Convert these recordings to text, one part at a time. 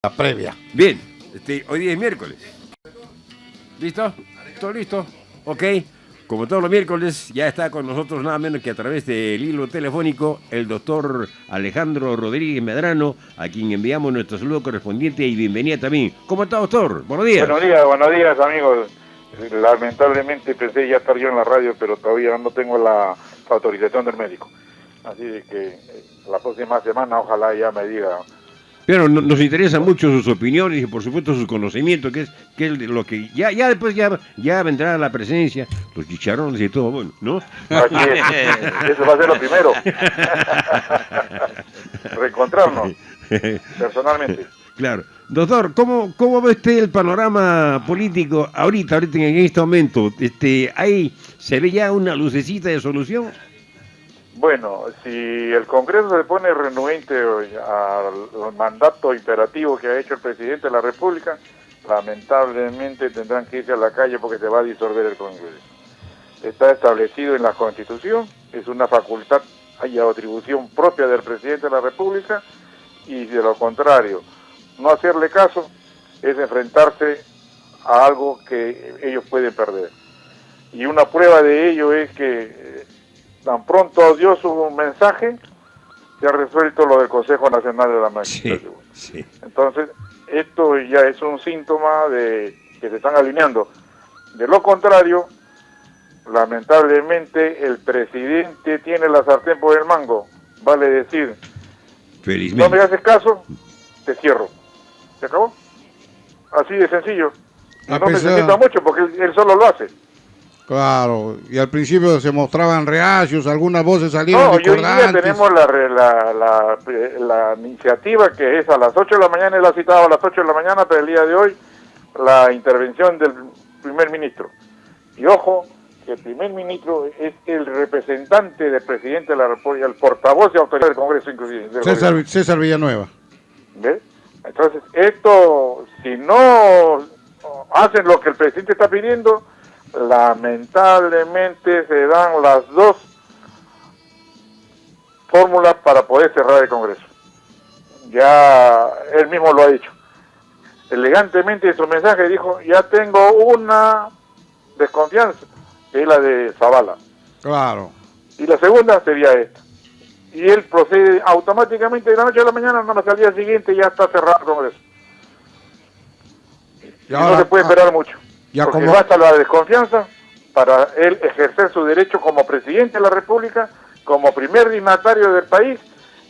La previa. Bien, hoy día es miércoles. ¿Listo? ¿Todo listo? Ok. Como todos los miércoles, ya está con nosotros nada menos que a través del hilo telefónico el doctor Alejandro Rodríguez Medrano, a quien enviamos nuestro saludo correspondiente y bienvenida también. ¿Cómo está, doctor? Buenos días. Buenos días, amigos. Lamentablemente pensé ya estar yo en la radio, pero todavía no tengo la autorización del médico. Así de que la próxima semana ojalá ya me diga. Pero nos interesan mucho sus opiniones y por supuesto sus conocimientos, que es lo que ya después ya vendrá la presencia, los chicharrones y todo, bueno, ¿no? Así es. Eso va a ser lo primero. Reencontrarnos personalmente. Claro. Doctor, ¿cómo ve usted el panorama político ahorita en este momento? ¿Ahí se ve ya una lucecita de solución? Bueno, si el Congreso se pone renuente al mandato imperativo que ha hecho el presidente de la República, lamentablemente tendrán que irse a la calle porque se va a disolver el Congreso. Está establecido en la Constitución, es una facultad y atribución propia del presidente de la República, y de lo contrario, no hacerle caso es enfrentarse a algo que ellos pueden perder. Y una prueba de ello es que tan pronto dio su mensaje, se ha resuelto lo del Consejo Nacional de la Magistratura. Sí. Entonces, esto ya es un síntoma de que se están alineando. De lo contrario, lamentablemente, el presidente tiene la sartén por el mango. Vale decir, felizmente. No me haces caso, te cierro. ¿Se acabó? Así de sencillo. Y no necesita mucho porque él solo lo hace. Claro, y al principio se mostraban reacios, algunas voces salieron discordantes. Hoy día tenemos la iniciativa que es a las 8 de la mañana, él ha citado a las 8 de la mañana, pero el día de hoy la intervención del primer ministro. Y ojo, que el primer ministro es el representante del presidente de la República, el portavoz de autoridad del Congreso inclusive. César Villanueva. ¿Ves? Entonces, esto, si no hacen lo que el presidente está pidiendo, lamentablemente se dan las dos fórmulas para poder cerrar el Congreso. Ya él mismo lo ha dicho. Elegantemente en su mensaje dijo, ya tengo una desconfianza, que es la de Zavala. Claro. Y la segunda sería esta. Y él procede automáticamente de la noche a la mañana, no más al día siguiente ya está cerrado el Congreso. Y ahora, no se puede esperar mucho. Porque basta la desconfianza para él ejercer su derecho como presidente de la República, como primer dignatario del país,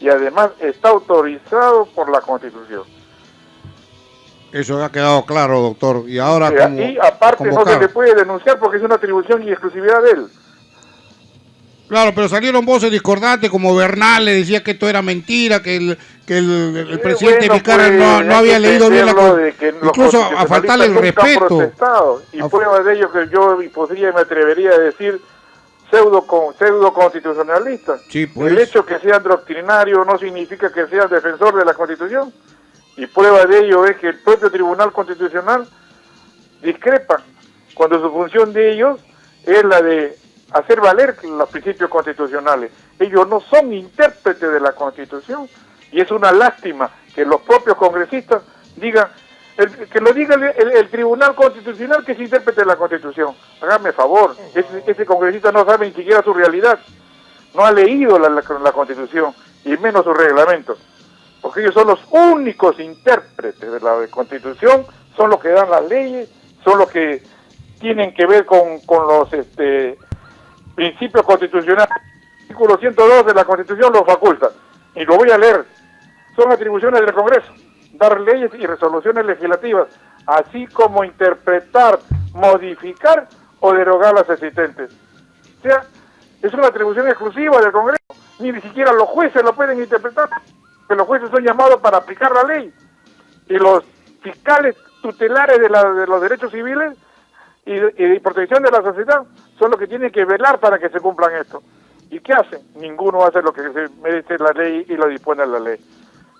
y además está autorizado por la Constitución. Eso ha quedado claro, doctor. Y ahora y aparte no se le puede denunciar porque es una atribución y exclusividad de él. Claro, pero salieron voces discordantes, como Bernal le decía que esto era mentira, que el presidente Vizcarra no había leído bien la Constitución, incluso a faltarle el respeto. Y prueba de ello que yo me atrevería a decir pseudo constitucionalista. Sí, pues. El hecho que sea doctrinario no significa que sea defensor de la Constitución. Y prueba de ello es que el propio Tribunal Constitucional discrepa cuando su función de ellos es la de hacer valer los principios constitucionales. Ellos no son intérpretes de la Constitución y es una lástima que los propios congresistas digan, que lo diga el Tribunal Constitucional que es intérprete de la Constitución. Hágame favor, ese congresista no sabe ni siquiera su realidad, no ha leído la Constitución y menos su reglamento, porque ellos son los únicos intérpretes de la Constitución, son los que dan las leyes, son los que tienen que ver con los principios constitucionales. El artículo 102 de la Constitución lo faculta, y lo voy a leer. Son atribuciones del Congreso, dar leyes y resoluciones legislativas, así como interpretar, modificar o derogar las existentes. O sea, es una atribución exclusiva del Congreso, ni siquiera los jueces lo pueden interpretar, que los jueces son llamados para aplicar la ley, y los fiscales tutelares de los derechos civiles y protección de la sociedad son los que tienen que velar para que se cumplan esto. ¿Y qué hacen? Ninguno hace lo que se merece la ley y lo dispone la ley.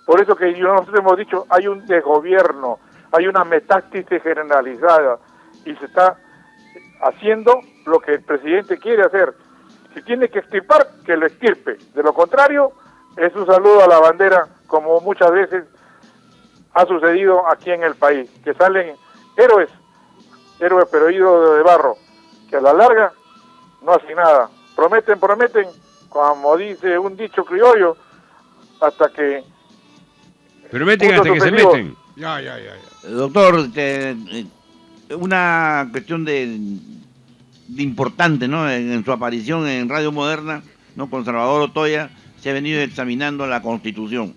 Por eso que nosotros hemos dicho, hay un desgobierno, hay una metástasis generalizada y se está haciendo lo que el presidente quiere hacer. Si tiene que extirpar, que lo extirpe. De lo contrario, es un saludo a la bandera, como muchas veces ha sucedido aquí en el país, que salen héroes pero ido de barro, que a la larga no hacen nada, prometen, como dice un dicho criollo, hasta que... Prometen hasta que se meten. Ya. Doctor, una cuestión de importante, ¿no? En su aparición en Radio Moderna, ¿no? Con Salvador Otoya, se ha venido examinando la Constitución.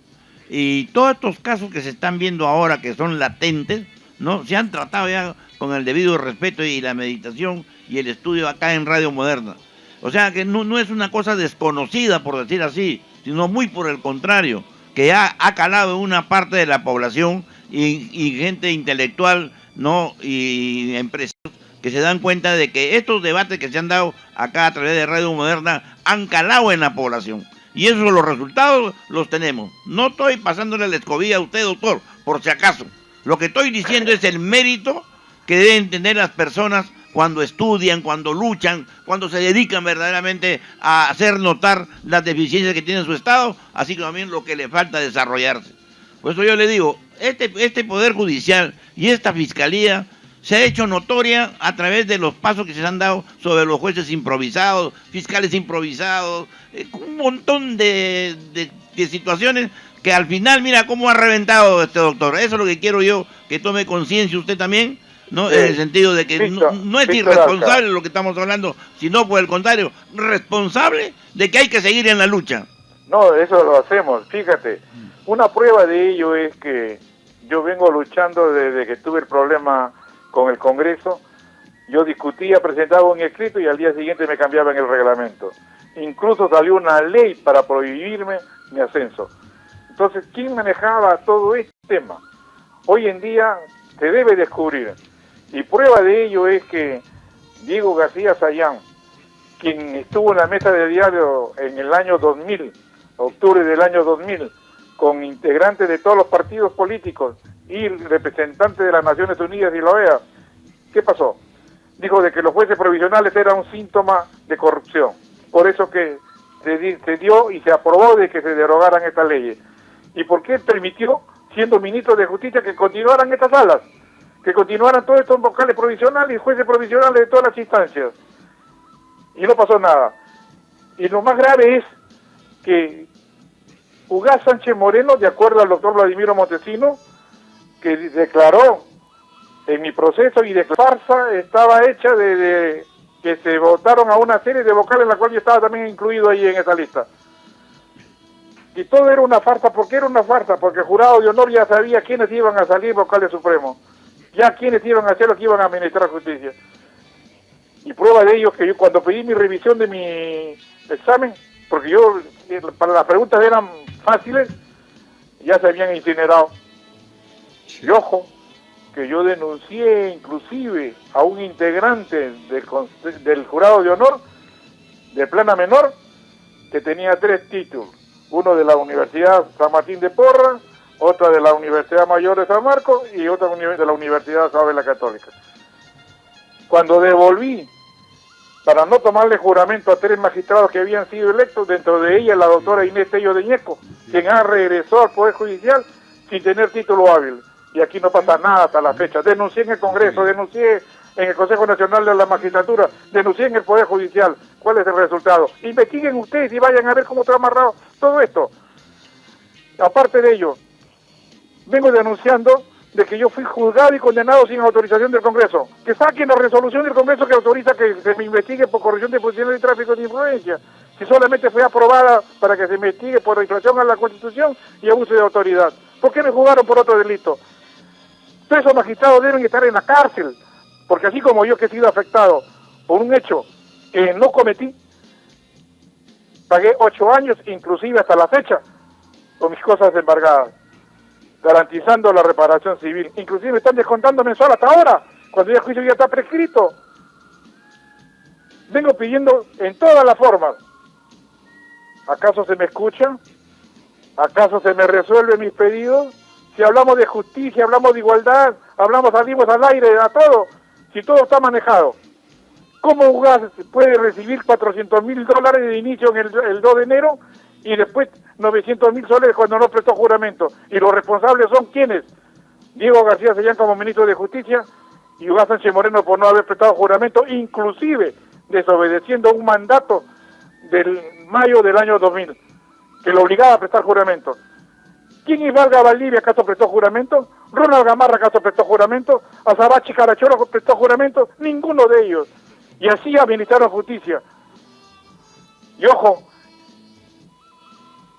Y todos estos casos que se están viendo ahora, que son latentes, ¿no? Se han tratado ya con el debido respeto y la meditación y el estudio acá en Radio Moderna. O sea que no es una cosa desconocida, por decir así, sino muy por el contrario, que ha calado en una parte de la población y gente intelectual, ¿no? Y empresarios que se dan cuenta de que estos debates que se han dado acá a través de Radio Moderna han calado en la población. Y esos los resultados los tenemos. No estoy pasándole la escobilla a usted, doctor, por si acaso. Lo que estoy diciendo es el mérito que deben tener las personas cuando estudian, cuando luchan, cuando se dedican verdaderamente a hacer notar las deficiencias que tiene su Estado, así como también lo que le falta desarrollarse. Por eso yo le digo, este Poder Judicial y esta Fiscalía se ha hecho notoria a través de los pasos que se han dado sobre los jueces improvisados, fiscales improvisados, un montón de situaciones que al final, mira cómo ha reventado este doctor. Eso es lo que quiero yo, que tome conciencia usted también, ¿no? En el sentido de que no es irresponsable lo que estamos hablando, sino por el contrario, responsable de que hay que seguir en la lucha. No, eso lo hacemos, fíjate. Una prueba de ello es que yo vengo luchando desde que tuve el problema con el Congreso. Yo discutía, presentaba un escrito y al día siguiente me cambiaban el reglamento. Incluso salió una ley para prohibirme mi ascenso. Entonces, ¿quién manejaba todo este tema? Hoy en día se debe descubrir. Y prueba de ello es que Diego García Sayán, quien estuvo en la mesa de diálogo en el año 2000, octubre del año 2000, con integrantes de todos los partidos políticos y representantes de las Naciones Unidas y la OEA, ¿qué pasó? Dijo de que los jueces provisionales eran un síntoma de corrupción. Por eso que se dio y se aprobó de que se derogaran estas leyes. ¿Y por qué permitió, siendo ministro de Justicia, que continuaran estas salas? Que continuaran todos estos vocales provisionales y jueces provisionales de todas las instancias. Y no pasó nada. Y lo más grave es que Ugaz Sánchez Moreno, de acuerdo al doctor Vladimiro Montesino, que declaró en mi proceso y de farsa estaba hecha de que se votaron a una serie de vocales en la cual yo estaba también incluido ahí en esa lista. Y todo era una farsa. ¿Por qué era una farsa? Porque el jurado de honor ya sabía quiénes iban a salir vocales supremos, ya quiénes iban a ser los que iban a administrar justicia. Y prueba de ello que yo cuando pedí mi revisión de mi examen, porque yo, para las preguntas eran fáciles, ya se habían incinerado. Y ojo, que yo denuncié inclusive a un integrante del jurado de honor de plana menor que tenía 3 títulos, uno de la Universidad San Martín de Porras, otra de la Universidad Mayor de San Marcos y otra de la Universidad Isabel Católica. Cuando devolví, para no tomarle juramento a 3 magistrados que habían sido electos, dentro de ellas la doctora Inés Tello de Ñeco, quien ha regresado al Poder Judicial sin tener título hábil. Y aquí no pasa nada hasta la fecha. Denuncié en el Congreso, denuncié en el Consejo Nacional de la Magistratura, denuncié en el Poder Judicial. ¿Cuál es el resultado? Investiguen ustedes y vayan a ver cómo está amarrado todo esto. Aparte de ello, vengo denunciando de que yo fui juzgado y condenado sin autorización del Congreso. Que saquen la resolución del Congreso que autoriza que se me investigue por corrupción de funciones y tráfico de influencia. Si solamente fue aprobada para que se investigue por infracción a la Constitución y abuso de autoridad. ¿Por qué me juzgaron por otro delito? Todos esos magistrados deben estar en la cárcel, porque así como yo que he sido afectado por un hecho que no cometí, pagué 8 años, inclusive hasta la fecha, con mis cosas embargadas, garantizando la reparación civil. Inclusive me están descontando mensual hasta ahora, cuando ya el juicio ya está prescrito. Vengo pidiendo en todas las formas. ¿Acaso se me escucha? ¿Acaso se me resuelven mis pedidos? Si hablamos de justicia, hablamos de igualdad, salimos al aire, a todo, si todo está manejado. ¿Cómo Ugaz puede recibir $400.000 de inicio en el 2 de enero y después 900.000 soles cuando no prestó juramento? Y los responsables son ¿quiénes? Diego García Sellán como ministro de Justicia y Ugaz Sánchez Moreno por no haber prestado juramento, inclusive desobedeciendo un mandato del mayo del año 2000, que lo obligaba a prestar juramento. ¿Quién Ivalga Valdivia acaso prestó juramento? ¿Ronald Gamarra acaso prestó juramento? ¿Azabachi Carachoro prestó juramento? Ninguno de ellos. Y así administraron justicia. Y ojo,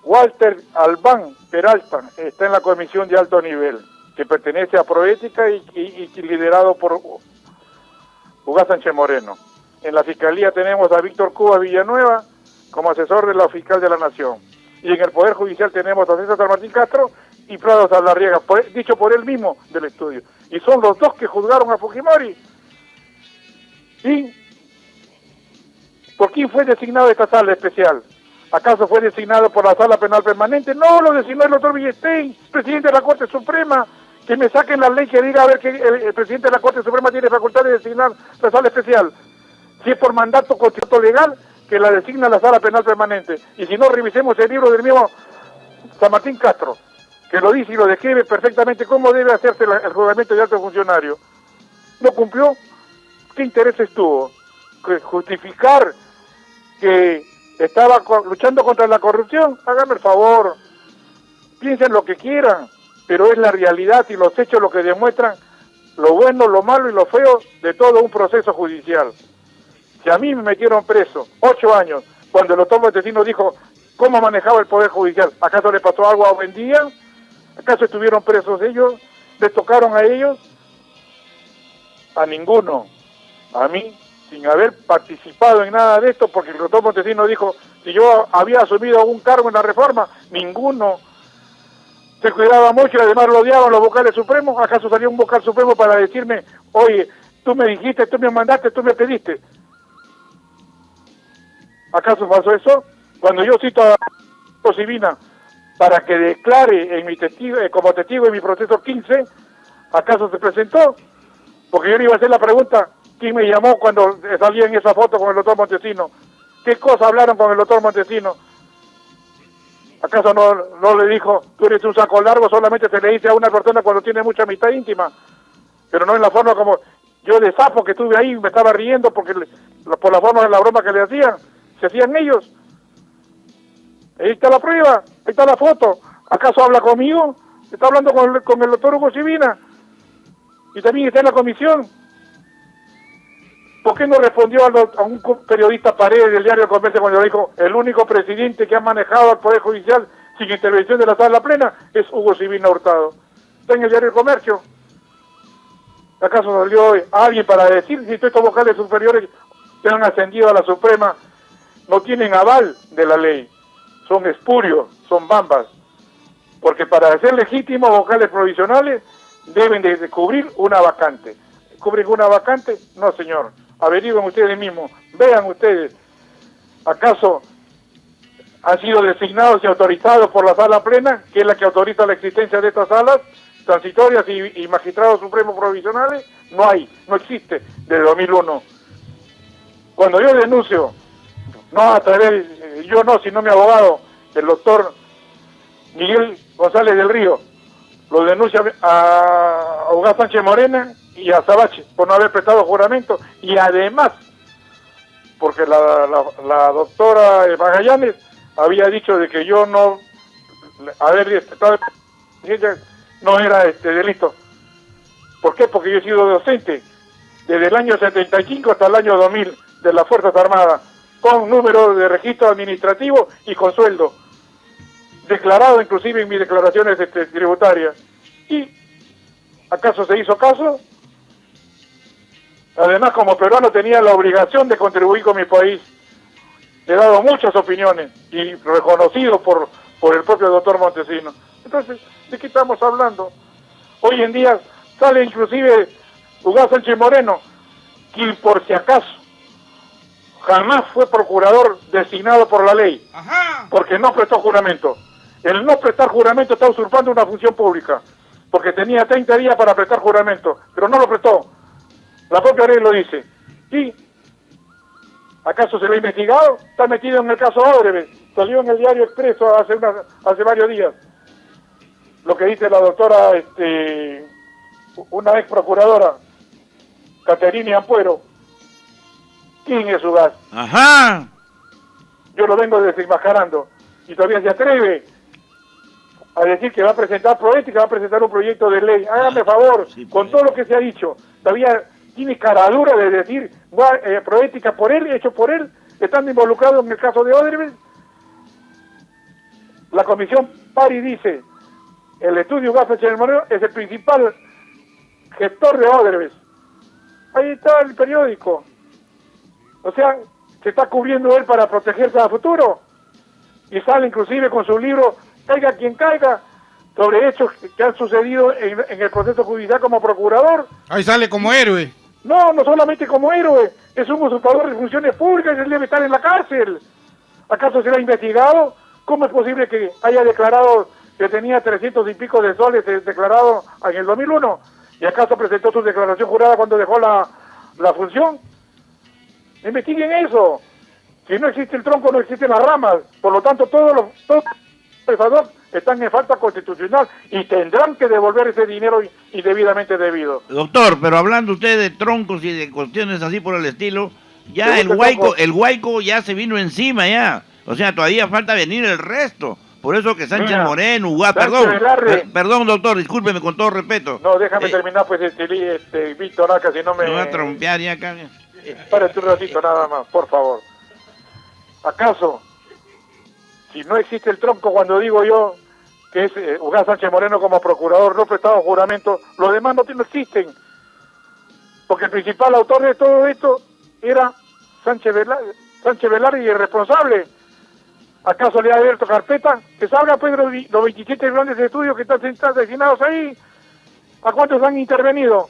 Walter Albán Peralta está en la comisión de alto nivel, que pertenece a Proética y liderado por Ugaz Sánchez Moreno. En la Fiscalía tenemos a Víctor Cuba Villanueva como asesor de la Fiscal de la Nación. Y en el Poder Judicial tenemos a César Martín Castro y Prado Saldarriaga, dicho por él mismo del estudio. Y son los dos que juzgaron a Fujimori. ¿Y por quién fue designado esta sala especial? ¿Acaso fue designado por la Sala Penal Permanente? No, lo designó el doctor Villestein, presidente de la Corte Suprema. Que me saquen la ley que diga a ver que el presidente de la Corte Suprema tiene facultad de designar la sala especial. Si es por mandato constitucional legal, que la designa la Sala Penal Permanente. Y si no, revisemos el libro del mismo San Martín Castro, que lo dice y lo describe perfectamente cómo debe hacerse el juzgamiento de alto funcionario. ¿No cumplió? ¿Qué intereses tuvo? ¿Justificar que estaba luchando contra la corrupción? Háganme el favor, piensen lo que quieran, pero es la realidad y los hechos lo que demuestran lo bueno, lo malo y lo feo de todo un proceso judicial. Si a mí me metieron preso 8 años, cuando el doctor Montesino dijo cómo manejaba el Poder Judicial, ¿acaso le pasó algo a Buendía? ¿Acaso estuvieron presos ellos? ¿Les tocaron a ellos? A ninguno. A mí, sin haber participado en nada de esto, porque el doctor Montesino dijo, si yo había asumido algún cargo en la reforma, ninguno. Se cuidaba mucho y además lo odiaban los vocales supremos. ¿Acaso salió un vocal supremo para decirme, oye, tú me dijiste, tú me mandaste, tú me pediste? ¿Acaso pasó eso? Cuando yo cito a Josivina para que declare en mi testigo, como testigo en mi proceso 15, ¿acaso se presentó? Porque yo le iba a hacer la pregunta, ¿quién me llamó cuando salía en esa foto con el doctor Montesino? ¿Qué cosa hablaron con el doctor Montesino? ¿Acaso no le dijo, tú eres un saco largo, solamente se le dice a una persona cuando tiene mucha amistad íntima? Pero no en la forma como yo de sapo que estuve ahí, me estaba riendo porque por la forma de la broma que le hacían. Se hacían ellos. Ahí está la prueba, ahí está la foto. ¿Acaso habla conmigo? Está hablando con el doctor Hugo Chivina. Y también está en la comisión. ¿Por qué no respondió a un periodista Paredes del diario El Comercio cuando dijo el único presidente que ha manejado al Poder Judicial sin intervención de la sala plena es Hugo Chivina Hurtado? Está en el diario El Comercio. ¿Acaso salió alguien para decir si estos vocales superiores que han ascendido a la Suprema no tienen aval de la ley? Son espurios, son bambas. Porque para ser legítimos vocales provisionales deben de cubrir una vacante. ¿Cubren una vacante? No, señor. Averigüen ustedes mismos. Vean ustedes. ¿Acaso han sido designados y autorizados por la sala plena, que es la que autoriza la existencia de estas salas transitorias y magistrados supremos provisionales? No hay, no existe desde 2001. Cuando yo denuncio, no a través, yo no, sino mi abogado, el doctor Miguel González del Río, lo denuncia a Ugaz Sánchez Moreno y a Azabachi por no haber prestado juramento, y además, porque la doctora Magallanes había dicho de que yo no haber estado no era delito. ¿Por qué? Porque yo he sido docente desde el año 75 hasta el año 2000 de las Fuerzas Armadas, con número de registro administrativo y con sueldo, declarado inclusive en mis declaraciones tributarias. ¿Y acaso se hizo caso? Además, como peruano tenía la obligación de contribuir con mi país. He dado muchas opiniones y reconocido por el propio doctor Montesino. Entonces, ¿de qué estamos hablando? Hoy en día sale inclusive Ugaz Sánchez Moreno, quien por si acaso jamás fue procurador designado por la ley. Ajá. Porque no prestó juramento. El no prestar juramento está usurpando una función pública, porque tenía 30 días para prestar juramento, pero no lo prestó. La propia ley lo dice. ¿Y acaso se lo ha investigado? Está metido en el caso Odebrecht. Salió en el diario Expreso hace varios días. Lo que dice la doctora una ex procuradora, Caterina Ampuero. ¿Quién es Ugaz? Ajá. Yo lo vengo desenmascarando y todavía se atreve a decir que va a presentar Proética, va a presentar un proyecto de ley. Hágame favor, sí, con todo lo que se ha dicho, todavía tiene caradura de decir Proética por él, hecho por él, estando involucrado en el caso de Odebrecht. La comisión Pari dice, el estudio Ugaz Sánchez Moreno es el principal gestor de Odebrecht. Ahí está el periódico. O sea, se está cubriendo él para protegerse a futuro. Y sale inclusive con su libro, Caiga quien caiga, sobre hechos que han sucedido en el proceso judicial como procurador. Ahí sale como héroe. No, no solamente como héroe, es un usurpador de funciones públicas y él debe estar en la cárcel. ¿Acaso será investigado? ¿Cómo es posible que haya declarado que tenía 300 y pico de soles declarado en el 2001? ¿Y acaso presentó su declaración jurada cuando dejó la función? Investiguen eso. Si no existe el tronco, no existen las ramas. Por lo tanto, todos los pesados están en falta constitucional y tendrán que devolver ese dinero indebidamente debido. Doctor, pero hablando usted de troncos y de cuestiones así por el estilo, ya el Guaico ya se vino encima ya. O sea, todavía falta venir el resto. Por eso que Sánchez Moreno, Ugaz, perdón doctor, discúlpeme con todo respeto. No, déjame terminar pues Víctor acá, si no me... Me voy a trompear ya acá. Espérate un ratito nada más, por favor. ¿Acaso, si no existe el tronco cuando digo yo que es Ugaz Sánchez Moreno como procurador, no prestado juramento, los demás no existen? Porque el principal autor de todo esto era Sánchez Velarde y el responsable. ¿Acaso le ha abierto carpeta? Que salga Pedro los 27 grandes estudios que están destinados ahí. ¿A cuántos han intervenido?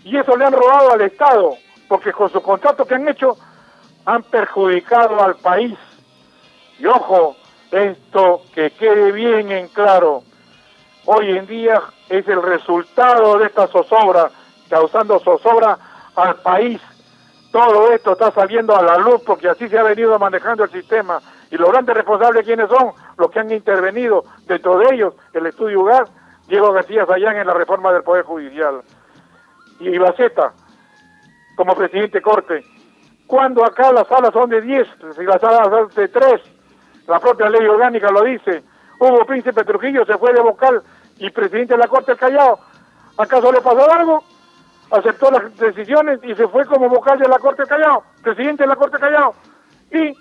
Y eso le han robado al Estado, porque con sus contratos que han hecho han perjudicado al país. Y ojo, esto que quede bien en claro, hoy en día es el resultado de esta zozobra, causando zozobra al país. Todo esto está saliendo a la luz porque así se ha venido manejando el sistema. Y los grandes responsables, ¿quiénes son? Los que han intervenido, dentro de ellos, el estudio Ugaz, Diego García Sayán en la reforma del Poder Judicial. Y Ibaceta, como presidente corte. Cuando acá las salas son de 10, y las salas son de 3, la propia ley orgánica lo dice. Hugo Príncipe Trujillo se fue de vocal y presidente de la Corte del Callao. ¿Acaso le pasó algo? Aceptó las decisiones y se fue como vocal de la Corte del Callao, presidente de la Corte del Callao. ¿Y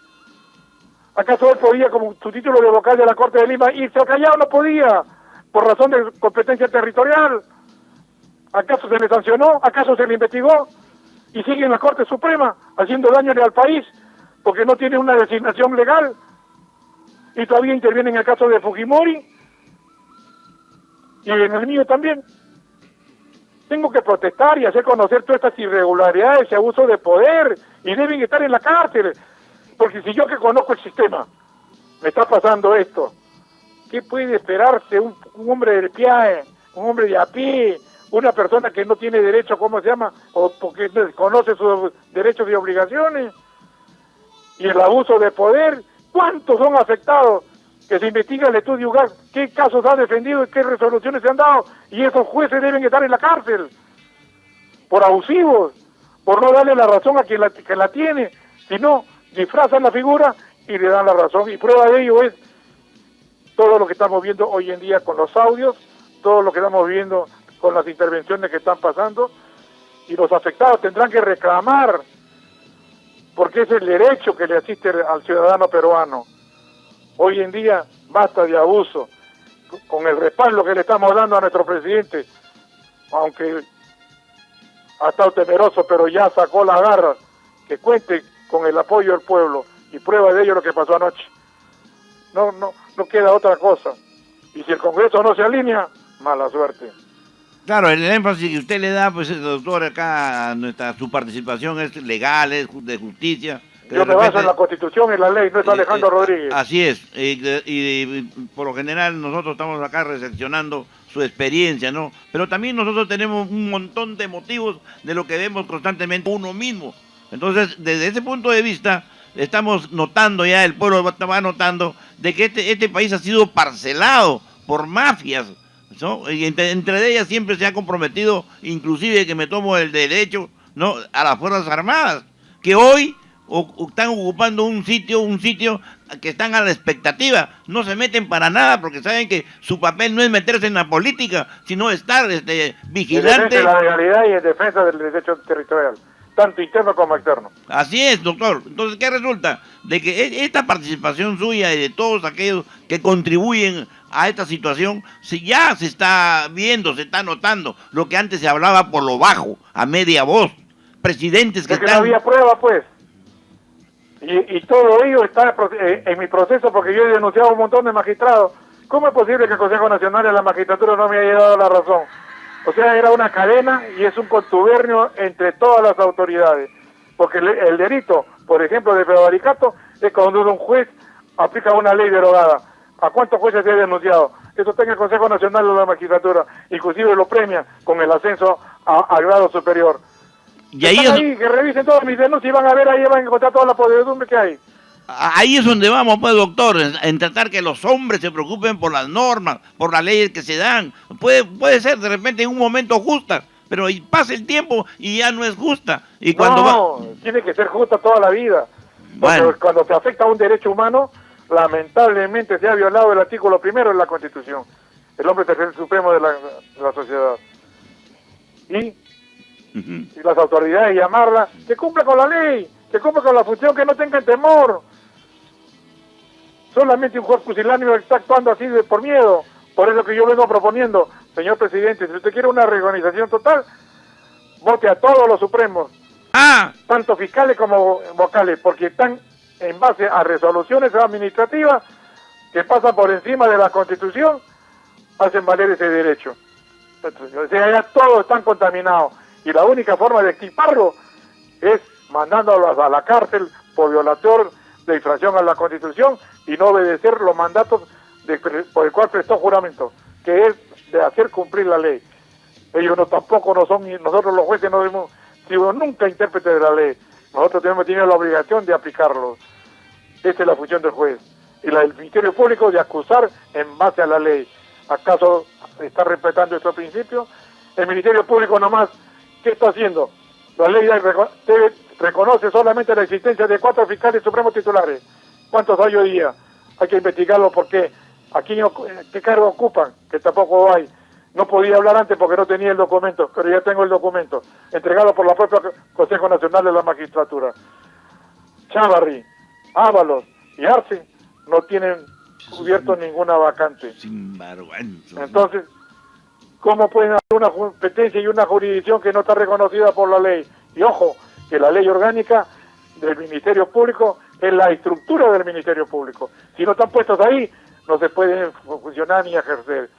acaso él podía, como su título de vocal de la Corte de Lima, irse al Callao? No podía, por razón de competencia territorial. ¿Acaso se le sancionó? ¿Acaso se le investigó? Y sigue en la Corte Suprema, haciendo daño al país, porque no tiene una designación legal. Y todavía interviene en el caso de Fujimori, y en el mío también. Tengo que protestar y hacer conocer todas estas irregularidades y abuso de poder, y deben estar en la cárcel, porque si yo que conozco el sistema, me está pasando esto, ¿qué puede esperarse un hombre del PIAE, un hombre de a pie, una persona que no tiene derecho, ¿cómo se llama? O porque desconoce sus derechos y obligaciones? Y el abuso de poder, ¿cuántos son afectados? Que se investiga el estudio Ugaz, qué casos ha defendido y qué resoluciones se han dado, y esos jueces deben estar en la cárcel por abusivos, por no darle la razón a quien la tiene, sino disfrazan la figura y le dan la razón. Y prueba de ello es todo lo que estamos viendo hoy en día con los audios, todo lo que estamos viendo con las intervenciones que están pasando, y los afectados tendrán que reclamar, porque es el derecho que le asiste al ciudadano peruano. Hoy en día basta de abuso, con el respaldo que le estamos dando a nuestro presidente, aunque ha estado temeroso, pero ya sacó la garra, que cuente con el apoyo del pueblo, y prueba de ello lo que pasó anoche. No queda otra cosa. Y si el Congreso no se alinea, mala suerte. Claro, el énfasis que usted le da, pues, doctor, acá su participación es legal, es de justicia. Yo me baso en la Constitución y en la ley, no es Alejandro Rodríguez. Así es, y por lo general nosotros estamos acá recepcionando su experiencia, ¿no? Pero también nosotros tenemos un montón de motivos de lo que vemos constantemente uno mismo. Entonces, desde ese punto de vista, estamos notando ya, el pueblo va notando, de que este país ha sido parcelado por mafias ¿no? Y entre ellas siempre se ha comprometido, inclusive que me tomo el derecho, ¿no?, a las Fuerzas Armadas, que hoy están ocupando un sitio que están a la expectativa, no se meten para nada porque saben que su papel no es meterse en la política, sino estar vigilante. En defensa de la legalidad y en defensa del derecho territorial, tanto interno como externo. Así es, doctor. Entonces, ¿qué resulta? De que esta participación suya y de todos aquellos que contribuyen a esta situación, ya se está viendo, se está notando lo que antes se hablaba por lo bajo, a media voz. Presidentes que están... no había prueba, pues. Y todo ello está en mi proceso porque yo he denunciado a un montón de magistrados. ¿Cómo es posible que el Consejo Nacional de la Magistratura no me haya dado la razón? O sea, era una cadena y es un contubernio entre todas las autoridades. Porque el delito, por ejemplo, de prevaricato, es cuando un juez aplica una ley derogada. ¿A cuántos jueces se ha denunciado? Eso está en el Consejo Nacional de la Magistratura. Inclusive lo premia con el ascenso a grado superior. Y ahí que revisen todas mis denuncias y van a ver, ahí van a encontrar toda la podredumbre que hay. Ahí es donde vamos, pues, doctor, en tratar que los hombres se preocupen por las normas, por las leyes que se dan. Puede ser de repente en un momento justa, pero pasa el tiempo y ya no es justa. Y cuando tiene que ser justa toda la vida. Bueno. Cuando se afecta a un derecho humano, lamentablemente se ha violado el artículo 1 de la Constitución. El hombre es el supremo de la sociedad. Y las autoridades llamarla, que cumpla con la ley, que cumpla con la función, que no tengan temor. Solamente un juez pusilánime está actuando así por miedo. Por eso que yo vengo proponiendo, señor presidente, si usted quiere una reorganización total, vote a todos los supremos, tanto fiscales como vocales, porque están en base a resoluciones administrativas que pasan por encima de la Constitución, hacen valer ese derecho. O sea, ya todos están contaminados. Y la única forma de extirparlo es mandándolos a la cárcel por violator de infracción a la Constitución y no obedecer los mandatos por el cual prestó juramento, que es de hacer cumplir la ley. Ellos tampoco no son, nosotros los jueces no hemos sido nunca intérpretes de la ley. Nosotros tenemos la obligación de aplicarlo. Esa es la función del juez. Y la del Ministerio Público de acusar en base a la ley. ¿Acaso está respetando estos principios? El Ministerio Público nomás, ¿qué está haciendo? La ley reconoce solamente la existencia de 4 fiscales supremos titulares. ¿Cuántos hay hoy día? Hay que investigarlo porque aquí qué cargo ocupan, que tampoco hay. No podía hablar antes porque no tenía el documento, pero ya tengo el documento, entregado por la propia Consejo Nacional de la Magistratura. Chávarri, Ábalos y Arce no tienen cubierto ninguna vacante. Sin vergüenza. Entonces, ¿cómo pueden haber una competencia y una jurisdicción que no está reconocida por la ley? Y ojo, que la ley orgánica del Ministerio Público es la estructura del Ministerio Público. Si no están puestos ahí, no se pueden funcionar ni ejercer.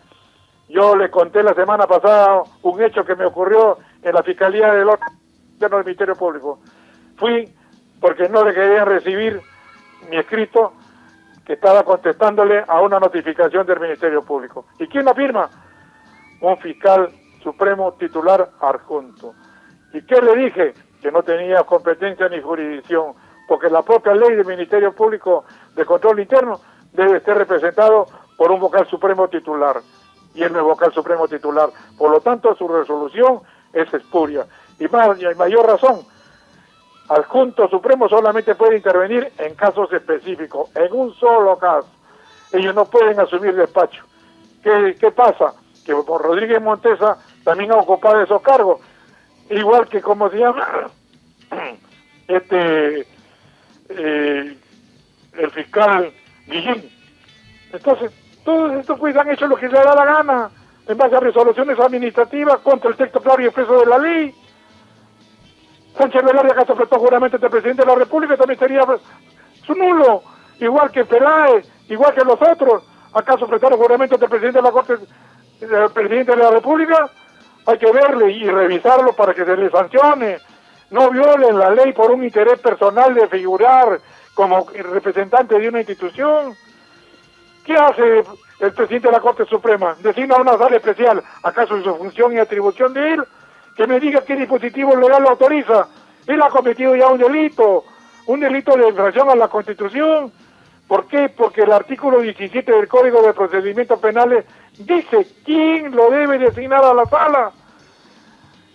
Yo le conté la semana pasada un hecho que me ocurrió en la Fiscalía del Ministerio Público. Fui porque no le querían recibir mi escrito que estaba contestándole a una notificación del Ministerio Público. ¿Y quién la firma? Un fiscal supremo titular adjunto. ¿Y qué le dije? Que no tenía competencia ni jurisdicción, porque la propia ley del Ministerio Público de Control Interno debe ser representado por un vocal supremo titular, y él no es vocal supremo titular. Por lo tanto, su resolución es espuria. Y mayor razón, adjunto supremo solamente puede intervenir en casos específicos, en un solo caso. Ellos no pueden asumir despacho. ¿Qué pasa? Que por Rodríguez Montesa también ha ocupado esos cargos, igual que, ¿cómo se llama? El fiscal Guillén. Entonces, todos estos jueces han hecho lo que les da la gana, en base a resoluciones administrativas contra el texto claro y expreso de la ley. Sánchez Velarde, acaso prestó juramento ante el presidente de la República, también sería su nulo, igual que Peláez, igual que los otros. ¿Acaso prestaron juramento ante el presidente de la Corte, el presidente de la República? Hay que verle y revisarlo para que se le sancione. No violen la ley por un interés personal de figurar como representante de una institución. ¿Qué hace el presidente de la Corte Suprema? Designa una sala especial. ¿Acaso es su función y atribución de él? Que me diga qué dispositivo legal lo autoriza. Él ha cometido ya un delito de infracción a la Constitución. ¿Por qué? Porque el artículo 17 del Código de Procedimientos Penales dice quién lo debe designar a la sala.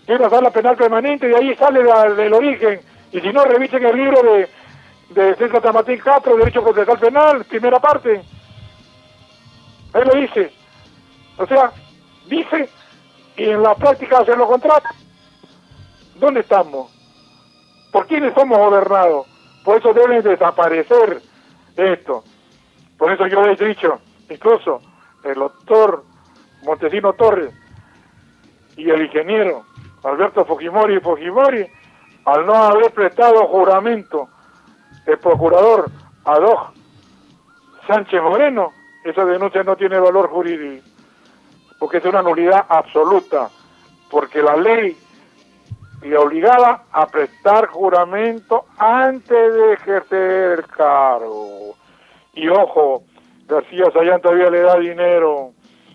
Es la sala penal permanente, de ahí sale del origen. Y si no, revisen el libro de César Tamatín Castro, Derecho Procesal Penal, primera parte. Ahí lo dice. O sea, dice y en la práctica hace lo contrario. ¿Dónde estamos? ¿Por quiénes somos gobernados? Por eso deben desaparecer esto. Por eso yo he dicho, incluso el doctor Montesino Torres y el ingeniero Alberto Fujimori, al no haber prestado juramento el procurador Adolfo Sánchez Moreno, esa denuncia no tiene valor jurídico, porque es una nulidad absoluta, porque la ley le obligaba a prestar juramento antes de ejercer el cargo. Y ojo, García Sayán todavía le da dinero,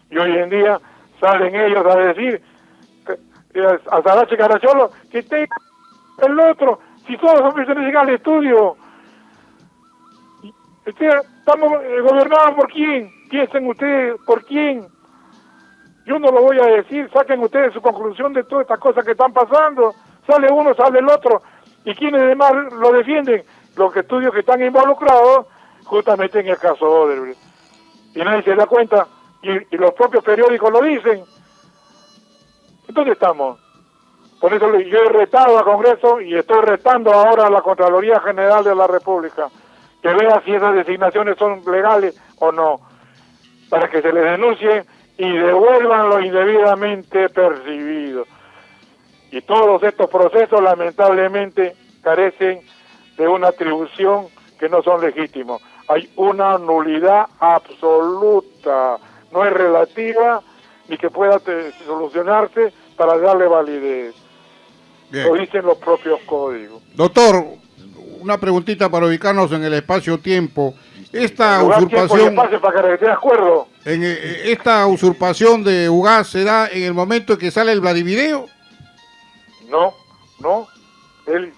y hoy en día salen ellos a decir a Sarache Caracholo que te el otro, si todos son pertenecen al estudio. Estamos gobernados por quién, piensen ustedes por quién. Yo no lo voy a decir, saquen ustedes su conclusión de todas estas cosas que están pasando. Sale uno, sale el otro, y quienes además lo defienden, los estudios que están involucrados justamente en el caso Odebrecht. Y nadie se da cuenta, y los propios periódicos lo dicen. ¿Dónde estamos? Por eso yo he retado al Congreso y estoy retando ahora a la Contraloría General de la República que vea si esas designaciones son legales o no, para que se les denuncie y devuelvan lo indebidamente percibido. Y todos estos procesos lamentablemente carecen de una atribución que no son legítimos. Hay una nulidad absoluta, no es relativa ni que pueda solucionarse para darle validez. Bien. Lo dicen los propios códigos. Doctor, una preguntita para ubicarnos en el espacio-tiempo. Esta usurpación, para que esté de acuerdo. Esta usurpación de UGAS se da en el momento en que sale el Vladivideo. No, él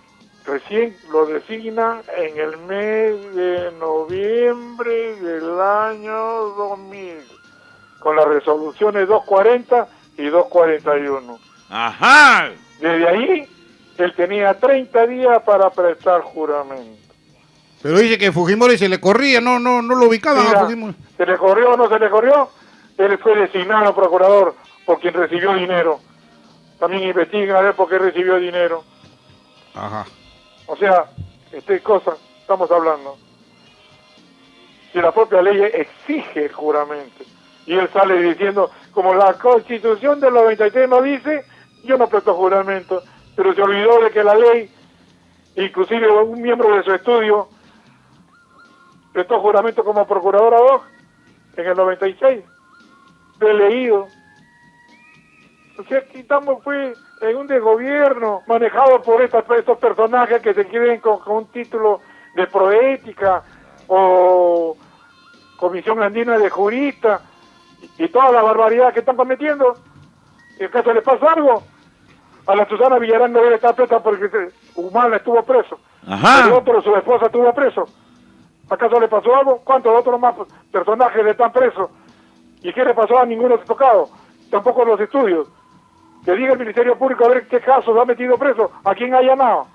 recién lo designa en el mes de noviembre del año 2000, con las resoluciones 240 y 241. ¡Ajá! Desde ahí, él tenía 30 días para prestar juramento. Pero dice que Fujimori se le corría, no lo ubicaban. Mira, a Fujimori. ¿Se le corrió o no se le corrió? Él fue designado procurador por quien recibió dinero. También investiguen a ver por qué recibió dinero. Ajá. O sea, cosa estamos hablando. Si la propia ley exige el juramento, y él sale diciendo, como la Constitución del 93 no dice, yo no presto juramento, pero se olvidó de que la ley, inclusive un miembro de su estudio, prestó juramento como procurador ad hoc en el 96. Lo he leído. O sea, aquí estamos en un desgobierno manejado por estos personajes que se quieren con un título de proética o Comisión Andina de Jurista y toda la barbaridad que están cometiendo. ¿Y acaso le pasa algo? A la Susana Villarán no debe estar presa porque Humala estuvo preso. Ajá. El otro, su esposa, estuvo preso. ¿Acaso le pasó algo? ¿Cuántos otros más personajes están presos? ¿Y qué le pasó? A ninguno se ha tocado. Tampoco los estudios. Que diga el Ministerio Público a ver qué casos ha metido preso, a quién ha llamado.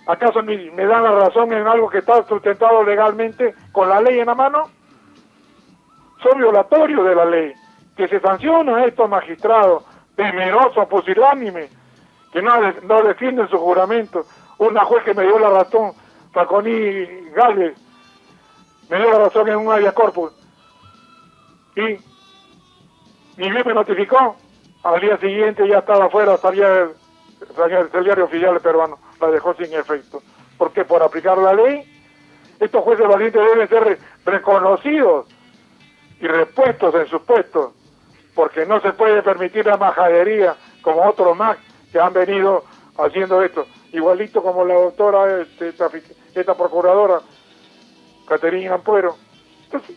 ¿Acaso me dan la razón en algo que está sustentado legalmente con la ley en la mano? Son violatorios de la ley. Que se sanciona a estos magistrados temerosos, pusilánimes, que no defienden su juramento. Una juez que me dio la razón, Falconi Gálvez, me dio la razón en un habeas corpus. Y ni bien me notificó, al día siguiente ya estaba afuera, salía el diario oficial peruano, la dejó sin efecto. Porque por aplicar la ley, estos jueces valientes deben ser reconocidos y repuestos en sus puestos, porque no se puede permitir la majadería como otros más que han venido haciendo esto, igualito como la doctora, esta procuradora, Caterina Ampuero. Entonces,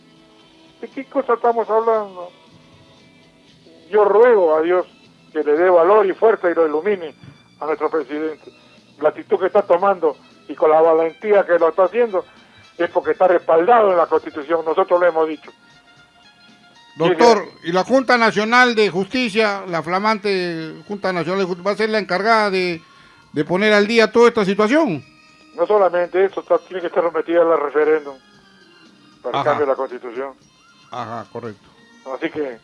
¿de qué cosa estamos hablando? Yo ruego a Dios que le dé valor y fuerza y lo ilumine a nuestro presidente. La actitud que está tomando y con la valentía que lo está haciendo, es porque está respaldado en la Constitución, nosotros lo hemos dicho. Doctor, ¿y la Junta Nacional de Justicia, la flamante Junta Nacional de Justicia, va a ser la encargada de poner al día toda esta situación? No solamente eso, tiene que estar sometida al referéndum para el Ajá. cambio de la Constitución. Ajá, correcto. Así que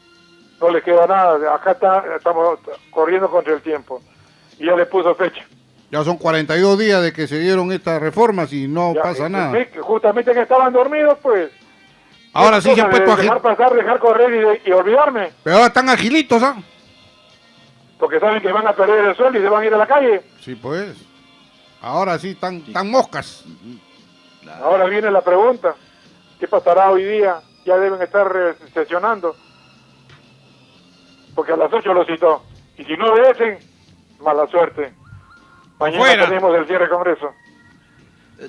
no le queda nada, acá estamos corriendo contra el tiempo. Y ya le puso fecha. Ya son 42 días de que se dieron estas reformas y no Ya, pasa nada. Sí, que justamente que estaban dormidos, pues. Ahora sí se han puesto dejar pasar, dejar correr y olvidarme. Pero ahora están agilitos, ¿ah? Porque saben que van a perder el sueldo y se van a ir a la calle. Sí, pues. Ahora sí están moscas. Claro. Ahora viene la pregunta. ¿Qué pasará hoy día? Ya deben estar sesionando. Porque a las 8 lo citó. Y si no obedecen, mala suerte. Mañana Fuera. tenemos el cierre de Congreso.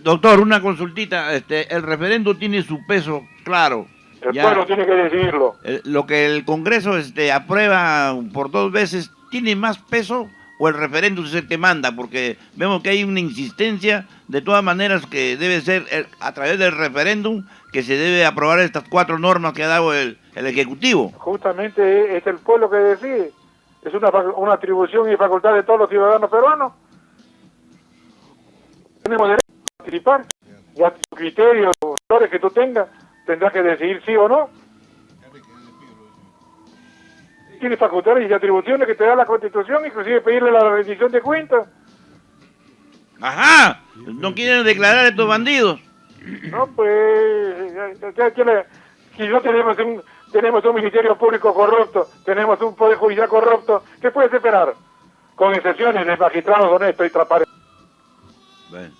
Doctor, una consultita. El referendo tiene su peso, claro. El Ya, pueblo tiene que decidirlo. lo que el Congreso aprueba por 2 veces, ¿tiene más peso o el referéndum es el que manda? Porque vemos que hay una insistencia, de todas maneras, que debe ser a través del referéndum que se debe aprobar estas 4 normas que ha dado el Ejecutivo. Justamente es el pueblo que decide. Es una atribución y facultad de todos los ciudadanos peruanos. Tenemos derecho a participar. Ya tu criterio, los valores que tú tengas, tendrás que decidir sí o no. Tiene facultades y atribuciones que te da la Constitución, inclusive pedirle la rendición de cuentas. ¡Ajá! No quieren declarar a estos bandidos. No, pues, si no tenemos un ministerio público corrupto, tenemos un poder judicial corrupto, ¿qué puedes esperar? Con excepciones de magistrados honestos y transparentes. Bueno.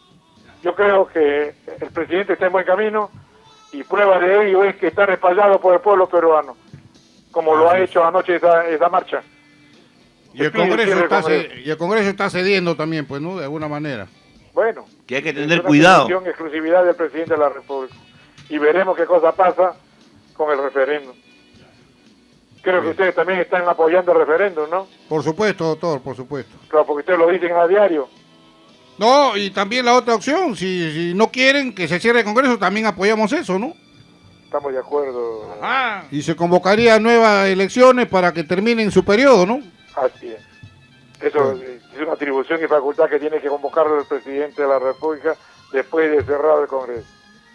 Yo creo que el presidente está en buen camino y prueba de ello es que está respaldado por el pueblo peruano, como lo ha hecho anoche esa marcha. Y el Congreso está cediendo también, pues, ¿no? De alguna manera. Bueno, Que hay que es tener una cuidado. decisión, exclusividad del presidente de la República. Y veremos qué cosa pasa con el referéndum. Creo que ustedes también están apoyando el referéndum, ¿no? Por supuesto, doctor, por supuesto. Claro, porque ustedes lo dicen a diario. No, y también la otra opción, si no quieren que se cierre el Congreso, también apoyamos eso, ¿no? Estamos de acuerdo. Y se convocaría nuevas elecciones para que terminen su periodo, ¿no? Así es. Eso es una atribución y facultad que tiene que convocar el presidente de la República después de cerrado el Congreso.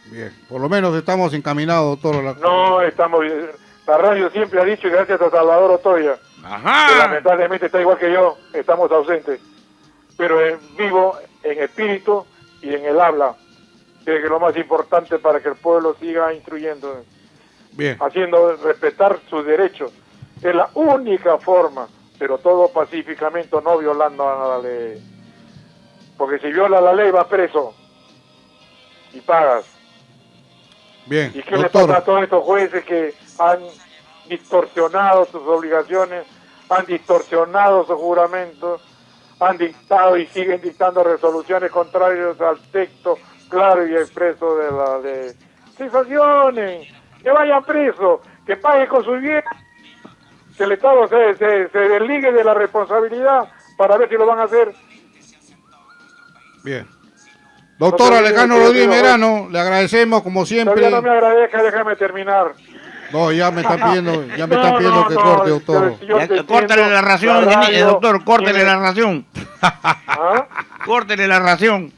Bien, por lo menos estamos encaminados, doctor. No, estamos bien. La radio siempre ha dicho, y gracias a Salvador Otoya, que ¡Ajá! lamentablemente está igual que yo, estamos ausentes, pero vivo en espíritu y en el habla. Creo que es lo más importante para que el pueblo siga instruyendo, Bien, haciendo respetar sus derechos. Es la única forma, pero todo pacíficamente, no violando a la ley. Porque si viola la ley va preso y pagas. bien, ¿Y qué le pasa a doctor. todos estos jueces que han distorsionado sus obligaciones, han distorsionado sus juramentos, han dictado y siguen dictando resoluciones contrarias al texto claro y expreso de la ley? ¡Se sancionen! ¡Que vayan presos! ¡Que paguen con sus bienes! Que el Estado se desligue de la responsabilidad para ver si lo van a hacer. Bien. Doctor No te Alejandro olvides, Rodríguez tío, Merano, le agradecemos como siempre. Todavía no me agradezca, déjame terminar. No, ya me están pidiendo, No, que no, corte, yo doctor. te Ya, entiendo, córtale la ración, la radio doctor, córtele tiene- la ración. ¿Ah? Córtele la ración.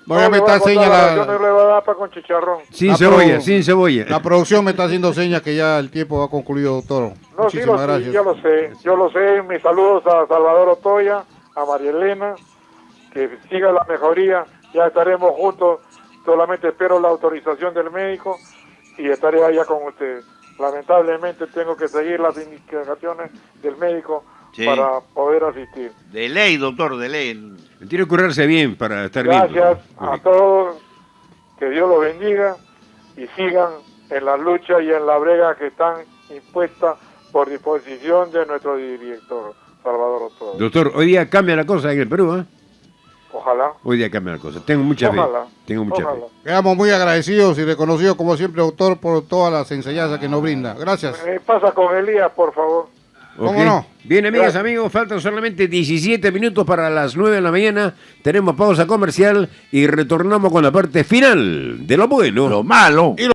No, ya me le voy a está contar, señalando. yo no le voy a dar para con chicharrón. Sin La cebolla, pro- sin cebolla. La producción me está haciendo señas que ya el tiempo ha concluido, doctor. No, sí, Muchísimas gracias. yo lo sé. Mis saludos a Salvador Otoya, a María Elena, que siga la mejoría. Ya estaremos juntos. Solamente espero la autorización del médico y estaré allá con ustedes. Lamentablemente tengo que seguir las indicaciones del médico Sí. para poder asistir. De ley, doctor, de ley. Tiene que curarse bien para estar bien. Gracias a todos, que Dios los bendiga y sigan en la lucha y en la brega que están impuestas por disposición de nuestro director, Salvador Otoya. Doctor, hoy día cambia la cosa en el Perú, ¿eh? Ojalá. Hoy día cambia la cosa. Tengo mucha Ojalá. fe. Tengo mucha Ojalá. fe. Quedamos muy agradecidos y reconocidos como siempre, doctor, por todas las enseñanzas que nos brinda. Gracias. Me pasa con Elías, por favor. ¿Cómo no? Bien, amigas, amigos, faltan solamente 17 minutos para las 9 de la mañana. Tenemos pausa comercial y retornamos con la parte final de lo bueno, lo malo